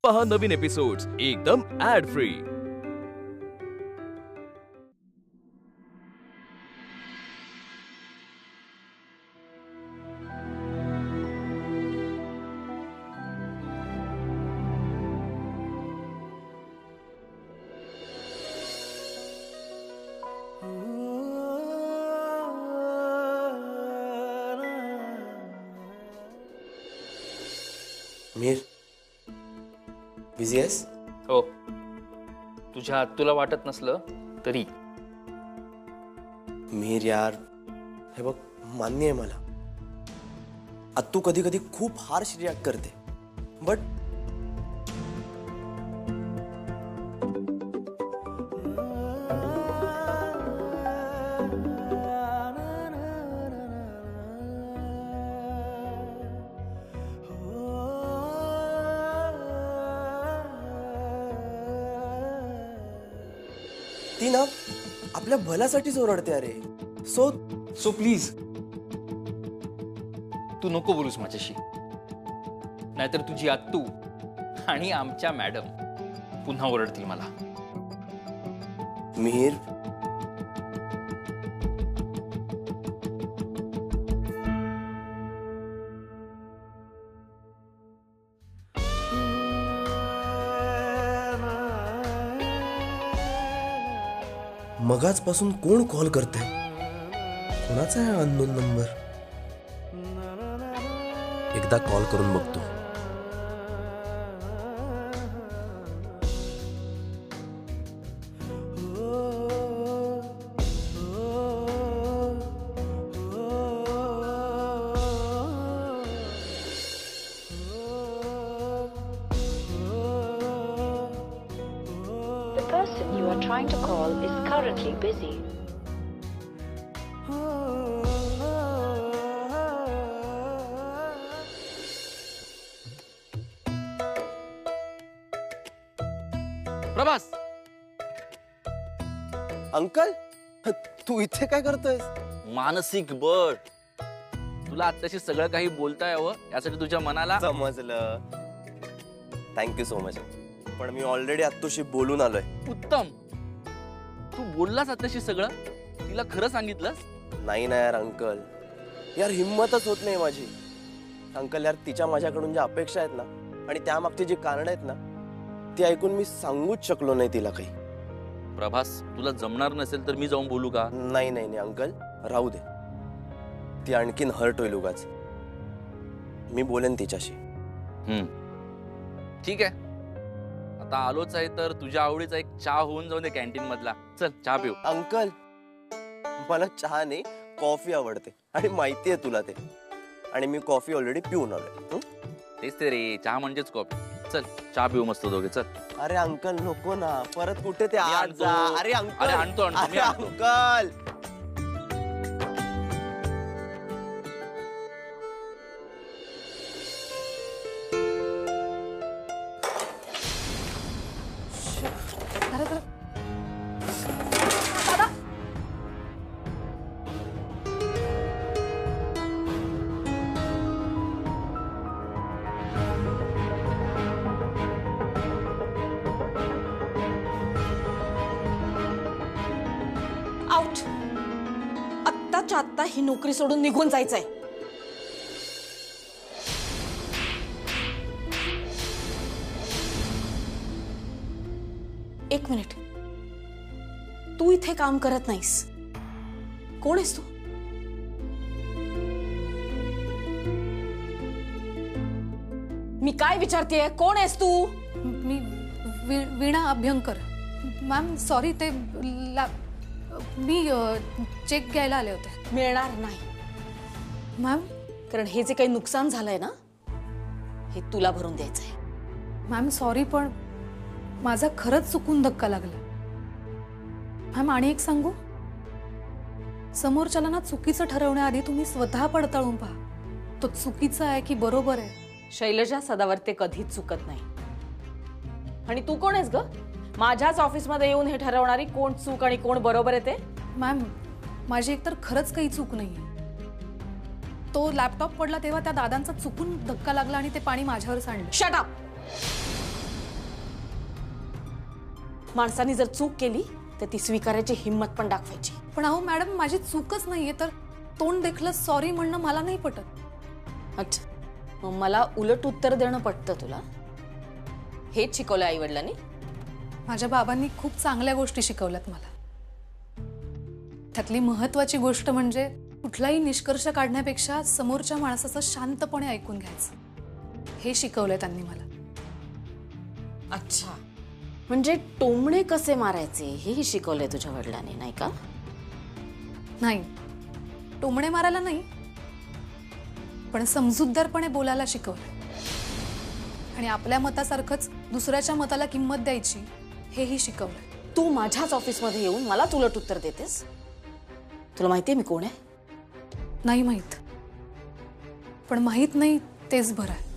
पहा नवीन एपिसोड्स एकदम add free. Mir busy आहेस? हो, तुझ्या तुला वाटत नसलं तरी मीर यार, हे बघ, मान्य आहे मला तू कधी कधी खूप हार्श रिॲक्ट करते, बट ती ना आपल्या भल्यासाठीच ओरडते. अरे सो प्लीज तू नको बोलूस माझ्याशी, नाहीतर तुझी आत्तू आणि आमच्या मॅडम पुन्हा ओरडतील मला. मीर, मगाचपासून कोण कॉल करतंय? कोणाचा आहे अननोन नंबर? एकदा कॉल करून बघतो. The person you are trying to call is currently busy. Prabhas, uncle, तू इथे काय करतोयस? मानसिक बळ. तुला आत्ताशी सगळं काही बोलता यावं यासाठी तुझ्या मनाला समजलं. Thank you so much. पण मी ऑलरेडी आत्तूशी बोलून आलोय. उत्तम. तू बोललास आत्ताशी सगळं? तिला खरं सांगितलंस? नाही ना यार अंकल, यार हिम्मतच होत नाही माझी. अंकल यार, तिच्या माझ्याकडून ज्या अपेक्षा आहेत ना आणि त्यामागची जी कारणं आहेत ना, ती ऐकून मी सांगूच शकलो नाही तिला काही. प्रभास, तुला जमणार नसेल तर मी जाऊन बोलू का? नाही नाही नाही अंकल, राहू दे. ती आणखीन हर्ट होईल उगाच. मी बोलेन तिच्याशी. ठीक आहे, आता आलोच आहे तर तुझ्या आवडीचा एक चहा होऊन जाऊन दे कॅन्टीन मधला. चल चहा पिऊ. अंकल, मला चहा नाही, कॉफी आवडते आणि माहिती आहे तुला ते. आणि मी कॉफी ऑलरेडी पिऊन आलोय. तेच ते रे, चहा म्हणजेच कॉफी. चल चहा पिऊ मस्त दोघे. चल. अरे अंकल नको ना, परत कुठे ते मी आज आणतो. जा. अरे अंकल, अरे आणतो, आणतो, मी अरे आणतो. अंकल. आउट. आत्ताच्या आत्ता ही नोकरी सोडून निघून जायचंय. एक मिनिट, तू इथे काम करत नाहीस. कोण आहेस तू? मी काय विचारतेय, कोण आहेस तू? मी वीणा अभ्यंकर. मॅम सॉरी, ते मी चेक घ्यायला आले होते. मिळणार नाही मॅम. कारण हे जे काही नुकसान झालंय ना, हे तुला भरून द्यायचंय. मॅम सॉरी, पण माझा खरंच चुकून धक्का लागला. मॅम आणि एक सांगू, समोरच्याला ना चुकीचं ठरवण्याआधी तुम्ही स्वतः पडताळून पहा, तो चुकीचा आहे की बरोबर आहे. शैलजा सदावर ते कधीच चुकत नाही. आणि तू कोण आहेस ग? माझ्याच ऑफिसमध्ये येऊन हे ठरवणारी कोण चूक आणि कोण बरोबर आहे ते? मॅम, माझी एकतर खरंच काही चूक नाहीये. तो लॅपटॉप पडला तेव्हा त्या दादांचा चुकून धक्का लागला आणि ते पाणी माझ्यावर सांडलं. Shut up. माणसाने जर चूक केली तर ती स्वीकारायची हिंमत पण दाखवायची. पण अहो मॅडम, माझी चूकच नाहीये तर तोंड देखलं सॉरी म्हणणं मला नाही पटत. अच्छा, मग मला उलट उत्तर देणं पटतं तुला? हेच शिकवलं आई वडिलांनी? माझ्या बाबांनी खूप चांगल्या गोष्टी शिकवल्यात मला. त्यातली महत्वाची गोष्ट म्हणजे कुठलाही निष्कर्ष काढण्यापेक्षा समोरच्या माणसाचं शांतपणे ऐकून घ्यायचं, हे शिकवलंय त्यांनी मला. अच्छा, म्हणजे टोमणे कसे मारायचे हेही शिकवलंय तुझ्या वडिलांनी, नाही का? नाही, टोमणे मारायला नाही, पण समजूतदारपणे बोलायला शिकवलं. आणि आपल्या मतासारखंच दुसऱ्याच्या मताला किंमत द्यायची, हेही शिकवलं. तू माझ्याच ऑफिसमध्ये येऊन मला उलट उत्तर देतेस? तुला माहितीये मी कोण आहे? नाही माहीत, पण माहीत नाही तेच बरं आहे.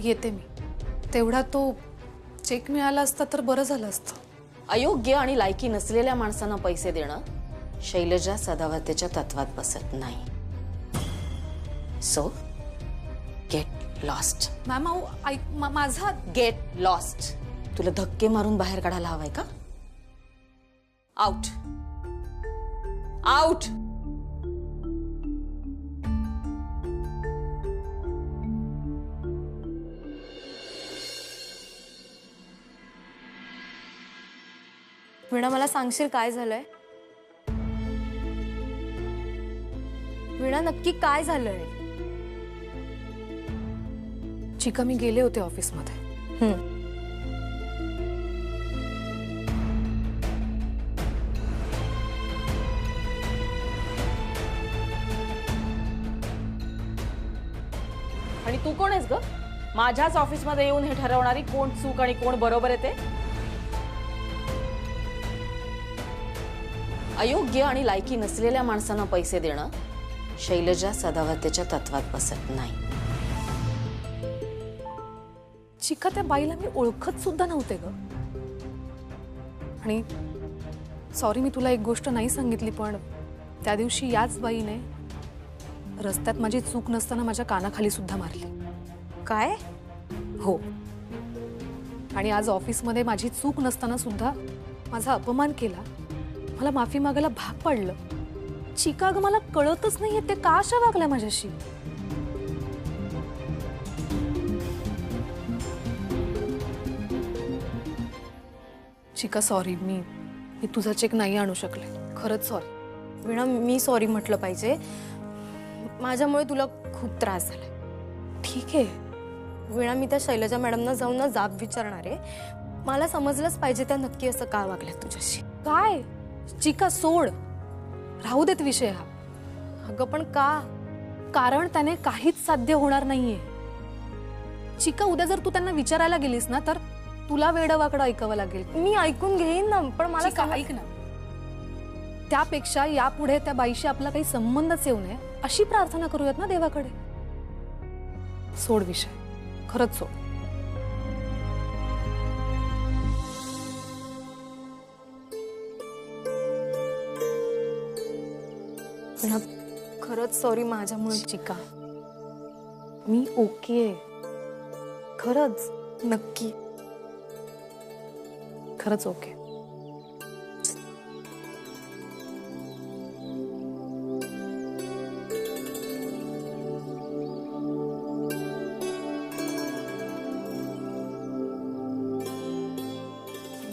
येते मी. तेवढा तो चेक मिळाला असता तर बरं झालं असतं. अयोग्य आणि लायकी नसलेल्या माणसांना पैसे देणं शैलजा सदावतेच्या तत्वात बसत नाही. So get lost. मॅम अहो ऐक, माझा गेट लॉस्ट. तुला धक्के मारून बाहेर काढायला हवाय का? Out out. वीणा, मला सांगशील काय झालंय? वीणा, नक्की काय झालंय? चिका, मी गेले होते ऑफिसमध्ये. आणि तू कोण आहेस ग? माझ्याच ऑफिसमध्ये येऊन हे ठरवणारी कोण चूक आणि कोण बरोबर आहे ते? अयोग्य आणि लायकी नसलेल्या माणसांना पैसे देणं शैलजा सदावतेच्या तत्वात बसत नाही. चिका, त्या बाईला मी ओळखत सुद्धा नव्हते ग. आणि सॉरी, मी तुला एक गोष्ट नाही सांगितली, पण त्या दिवशी याच बाईने रस्त्यात माझी चूक नसताना माझ्या कानाखाली सुद्धा मारली. काय? हो. आणि आज ऑफिसमध्ये माझी चूक नसताना सुद्धा माझा अपमान केला, मला माफी मागायला भाग पाडलं. चिका ग, मला कळतच नाहीये ते का अशा वागल्या माझ्याशी. चिका सॉरी, मी तुझा चेक नाही आणू शकले, खरंच सॉरी. वीणा, मी सॉरी म्हटलं पाहिजे. माझ्यामुळे तुला खूप त्रास झालाय. ठीक आहे वीणा, मी त्या शैलजा मॅडमना जाऊन ना जाब विचारणार आहे. मला समजलंच पाहिजे त्या नक्की असं का वागल्या तुझ्याशी. काय? चिका सोड, राहू देत विषय हा. अगं पण का? कारण त्याने काहीच साध्य होणार नाहीये. चिका, उद्या जर तू त्यांना विचारायला गेलीस ना तर तुला वेडवाकडं ऐकावं लागेल. मी ऐकून घेईन ना, पण मला चिका, ऐक ना. त्यापेक्षा यापुढे त्या बाईशी आपला काही संबंधच येऊ नये अशी प्रार्थना करूयात ना देवाकडे. सोड विषय, खरंच सोड. वीणा, खरंच सॉरी माझ्यामुळे. चिका, मी ओके आहे, खरंच नक्की खरंच ओके.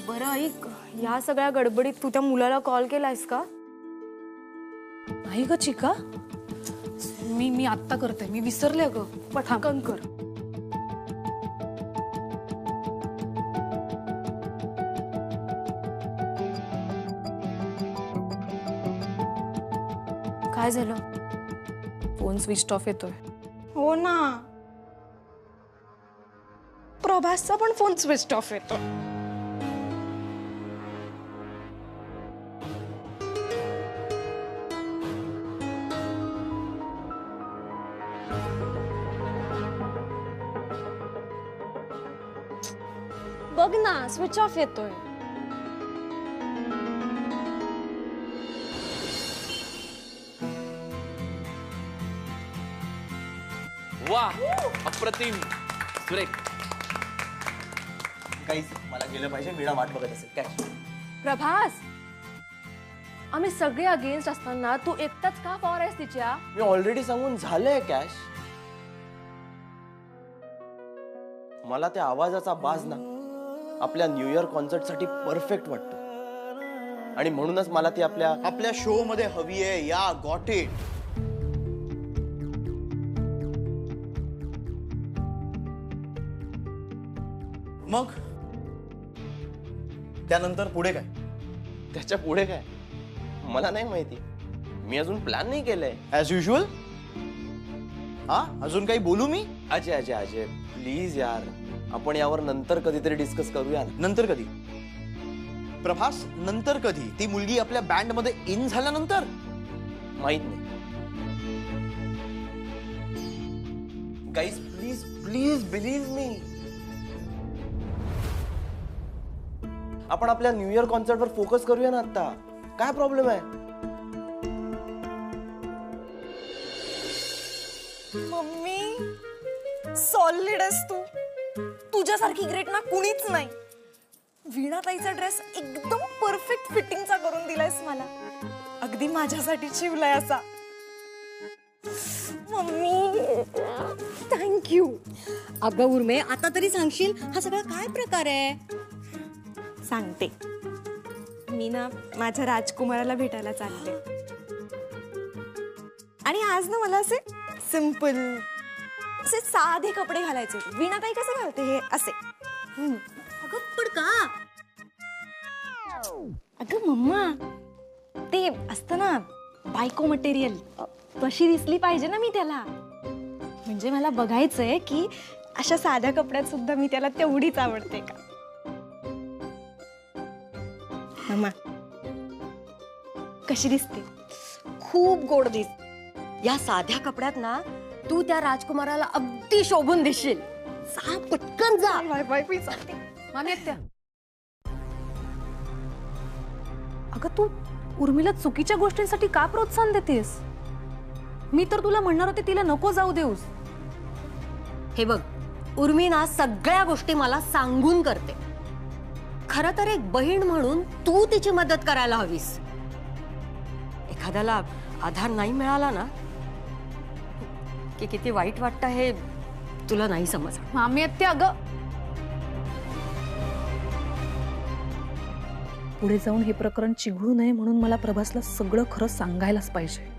बरं ऐक, या सगळ्या गडबडीत तू त्या मुलाला कॉल केलायस का? नाही ग चिका, मी आत्ता करते. मी विसरले ग. पटकन कर. काय झालं? फोन स्विच ऑफ येतोय. हो ना, प्रभासचा पण फोन स्विच ऑफ येतो. बघ ना, स्विच ऑफ येतोय. वा, अप्रतिम, सुरेख. काहीच मला गेलं पाहिजे, वीणा वाट बघत असेल. कॅश. प्रभास, आम्ही सगळे अगेन्स्ट असताना तू एकटाच का फॉर आहेस तिच्या? मी ऑलरेडी सांगून झालंय कॅश. मला त्या आवाजाचा बाज ना आपल्या न्यू इयर कॉन्सर्ट साठी परफेक्ट वाटतो आणि म्हणूनच मला ती आपल्या शो मध्ये हवी आहे. या गॉट इट. मग त्यानंतर पुढे काय? त्याच्या पुढे काय मला नाही माहिती. मी अजून प्लॅन नाही केलंय. As usual. हा, अजून काही बोलू मी? अजय अजय अजय प्लीज यार, आपण यावर नंतर कधीतरी डिस्कस करूया ना. नंतर कधी? प्रभास, नंतर कधी? ती मुलगी आपल्या बँड मध्ये इन झाल्यानंतर? माहित नाही. गाईज प्लीज प्लीज बिलीव्ह मी. आपण आपल्या न्यू इयर कॉन्सर्ट वर फोकस करूया ना आता. काय प्रॉब्लेम आहे? मम्मी सॉलिड आहेस तू. तुझ्यासारखी ग्रेट ना कुणीच नाही. वीणाताईचा ड्रेस एकदम परफेक्ट फिटिंगचा करून दिलायस मला. अगदी माझ्यासाठी शिवलाय असा. Mummy thank you. अगं उर्मे, आता तरी सांगशील हा सगळा काय प्रकार आहे? सांगते. मी ना माझ्या राजकुमाराला भेटायला चालते आणि आज ना मला असे सिंपल असे साधे कपडे घालायचे. वीणाताई कसे घालते हे असे. अगं पण का? अगं मम्मा, ते असतं ना बायको मटेरियल, तशी दिसली पाहिजे ना मी त्याला. म्हणजे मला बघायचंय की अशा साध्या कपड्यात सुद्धा मी त्याला तेवढीच आवडते का. मम्मा कशी दिसते? खूप गोड दिस. या साध्या कपड्यात ना तू त्या राजकुमाराला अगदी शोभून दिसशील. जा पटकन जा. मामी आत्या, अगं तू उर्मिला चुकीच्या गोष्टींसाठी का प्रोत्साहन देतेस? मी तर तुला म्हणणार होते तिला नको जाऊ देऊस. हे बघ, उर्मी ना सगळ्या गोष्टी मला सांगून करते. खरं तर एक बहीण म्हणून तू तिची मदत करायला हवीस. एखाद्याला आधार नाही मिळाला ना की किती वाईट वाटतं हे तुला नाही समजणार. मामी आत्या, अगं पुढे जाऊन हे प्रकरण चिघळू नये म्हणून मला प्रभासला सगळं खरं सांगायलाच पाहिजे.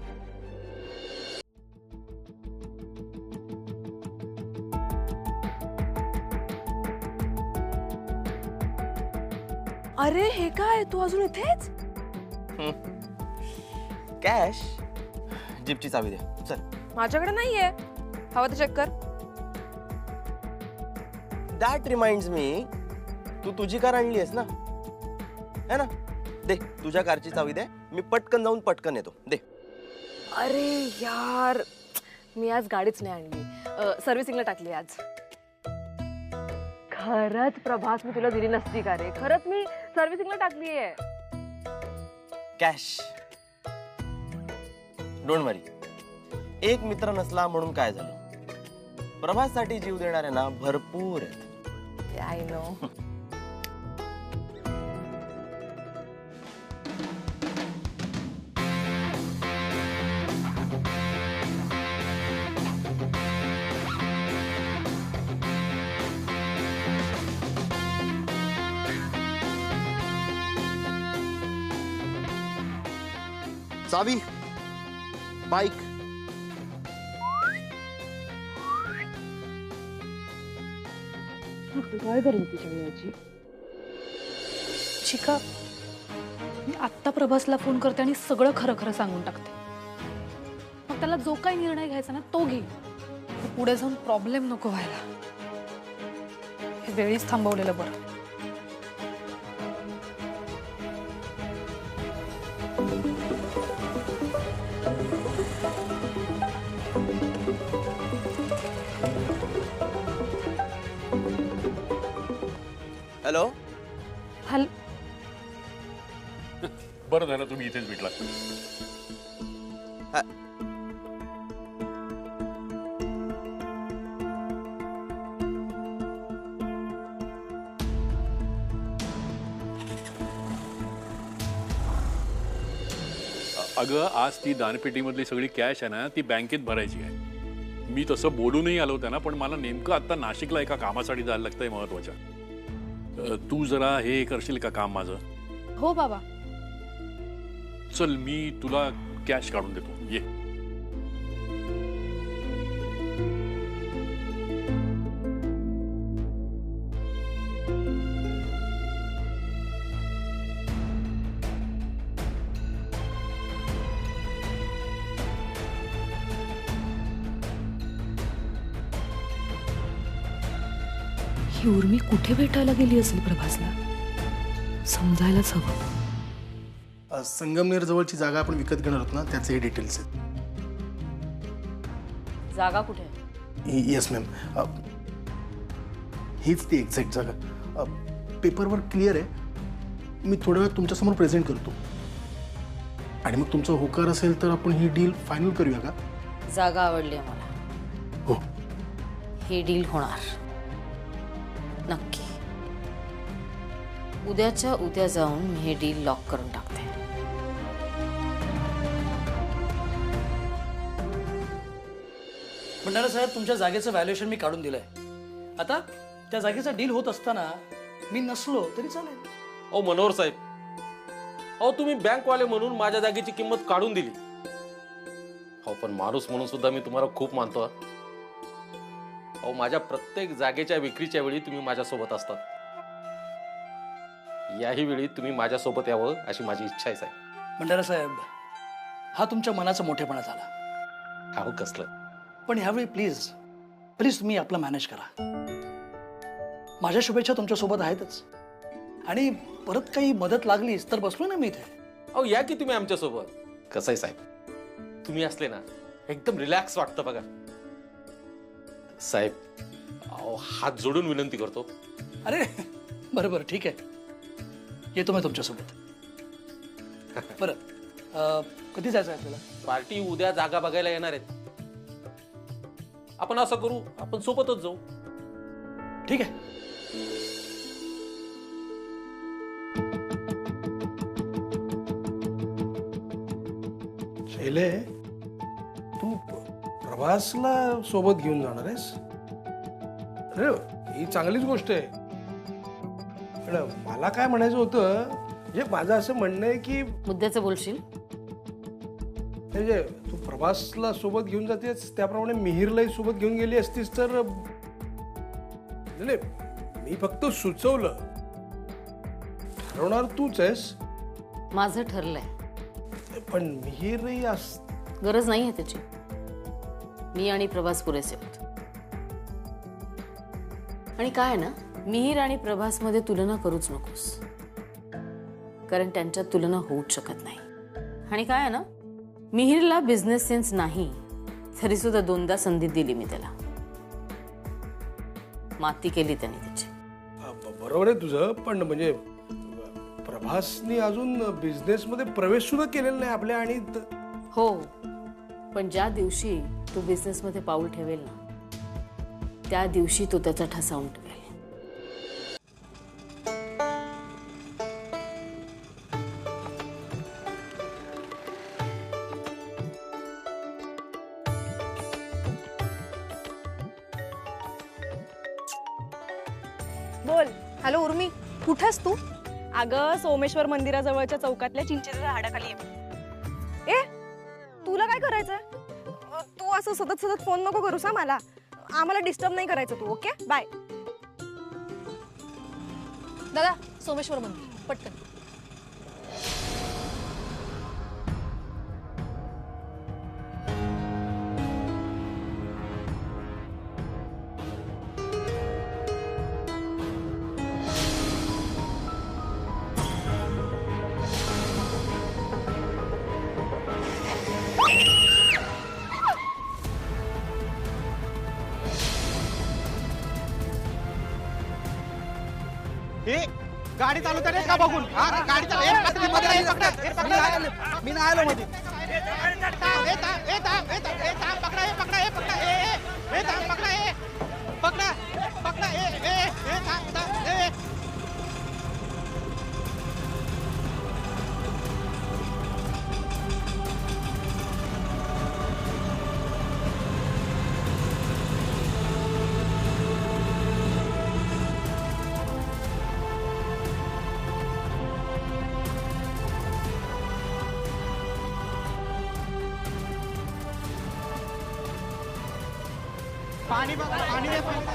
अरे हे काय, तू अजून इथेच? कॅश. जीपची चावी दे. चल. माझ्याकडे नाहीये. हवं तर चेक कर. दॅट रिमाइंड्स मी, तू तुझी कार आणली आहेस ना, है ना? दे तुझ्या कारची चावी दे. मी पटकन जाऊन पटकन येतो. दे. अरे यार, मी आज गाडीच नाही आणली. सर्व्हिसिंगला टाकली आज. खरंच प्रभास, मी तुला दिली नसती का रे? खरंच मी सर्व्हिसिंगला टाकली आहे. कॅश. डोंट वरी. एक मित्र नसला म्हणून काय झालं? प्रभाससाठी जीव देणारे ना भरपूर आहेत. I know. चावी, बाईक. काय करेल तिच्या वेळेची? शिका, मी आत्ता प्रभासला फोन करते आणि सगळं खरं खरं सांगून टाकते. मग त्याला जो काही निर्णय घ्यायचा ना तो घे. पुढे जाऊन प्रॉब्लेम नको व्हायला. हे वेळीच थांबवलेलं बरं. हॅलो. हॅलो. बरं झालं तुम्ही इथेच भेटला. अगं आज ती दानपेटीमधली सगळी कॅश आहे ना ती बँकेत भरायची आहे. मी तसं बोलूनही आलो त्यांना, पण मला नेमकं आता नाशिकला एका कामासाठी जायला लागतंय महत्वाच्या. तू जरा हे करशील का काम माझं? हो बाबा. चल मी तुला कॅश काढून देतो, ये. ही उर्मी कुठे भेटायला गेली असेल प्रभासला? समजायलाच हवं. संगमनेर जवळची जागा आपण विकत घेणार आहोत ना, त्याचे हे डिटेल्स आहेत. जागा कुठे? येस मॅम, हीच ती एक्झॅक्ट जागा. पेपरवर क्लिअर आहे. मी थोडा वेळ तुमच्यासमोर प्रेझेंट करतो आणि मग तुमचा होकार असेल तर आपण ही डील फायनल करूया का? जागा आवडली आहे मला. हो. ही डील होणार नक्की. उद्याच्या उद्या जाऊन मी हे डील लॉक करून टाकते. भंडारा साहेब, तुमच्या जागेचं व्हॅल्युएशन मी काढून दिलंय. आता त्या जागेचा डील होत असताना मी नसलो तरी चालेल. अहो मनोहर साहेब, अहो तुम्ही बँकवाले म्हणून माझ्या जागेची किंमत काढून दिली. अहो पण माणूस म्हणून सुद्धा मी तुम्हाला खूप मानतो. अहो माझ्या प्रत्येक जागेच्या विक्रीच्या वेळी तुम्ही माझ्यासोबत असतात. याही वेळी तुम्ही माझ्यासोबत यावं अशी माझी इच्छा आहे साहेब. भंडारा साहेब, हा तुमच्या मनाचा मोठेपणा झाला. अहो कसलं. पण ह्यावेळी प्लीज प्लीज तुम्ही आपलं मॅनेज करा. माझ्या शुभेच्छा तुमच्यासोबत आहेतच आणि परत काही मदत लागलीच तर बसलो ना मी इथे. अहो या की तुम्ही आमच्यासोबत. कसं आहे साहेब, तुम्ही असले ना एकदम रिलॅक्स वाटतं बघा. साहेब अहो हात जोडून विनंती करतो. अरे बरं बरं ठीक आहे, येतो मी तुमच्यासोबत. बरं कधी जायचं आहे आपल्याला? पार्टी उद्या जागा बघायला येणार आहेत. आपण असं करू, आपण सोबतच जाऊ. ठीक आहे. शैले, तू प्रवासला सोबत घेऊन जाणार आहेस? अरे ही चांगलीच गोष्ट आहे. पण मला काय म्हणायचं होतं, म्हणजे माझं असं म्हणणं आहे की मुद्द्याचं बोलशील. म्हणजे तू प्रवासला सोबत घेऊन जातेस त्याप्रमाणे मिहिरलाही सोबत घेऊन गेली असतीस तर. मी फक्त सुचवलं, ठरवणार तूच आहेस. माझं ठरलंय. पण मिहिरही गरज नाही आहे त्याची. मी आणि प्रभास पुरेसे होत. आणि काय ना, मिहिर आणि प्रभास मध्ये तुलना करूच नकोस, कारण त्यांच्यात तुलना होऊच शकत नाही. आणि काय ना, मिहिरला बिझनेस सेन्स नाही तरी सुद्धा 2दा संधी दिली मी त्याला. माती केली त्याने त्याची. बरोबर आहे तुझं, पण म्हणजे प्रभासनी अजून बिझनेस मध्ये प्रवेश सुद्धा केलेला नाही आपल्या. आणि हो, पण ज्या दिवशी तो बिझनेस मध्ये पाऊल ठेवेल ना, त्या दिवशी तो त्याचा ठसा उमटवेल. बोल. हॅलो उर्मी, कुठेस तू? अगं सोमेश्वर मंदिराजवळच्या चौकातल्या चिंचेच्या झाडाखाली आहे. ए तुला काय करायचंय? तू असं सतत सतत फोन नको करूस. मला आम्हाला डिस्टर्ब नाही करायचं तू. Okay bye. दादा, सोमेश्वर मंदिर पटकन. गाडी चालवता रे का बघून? गाडी मी नाही आलो मध्ये. पाणी बघा, पाणी द्या, पाणी.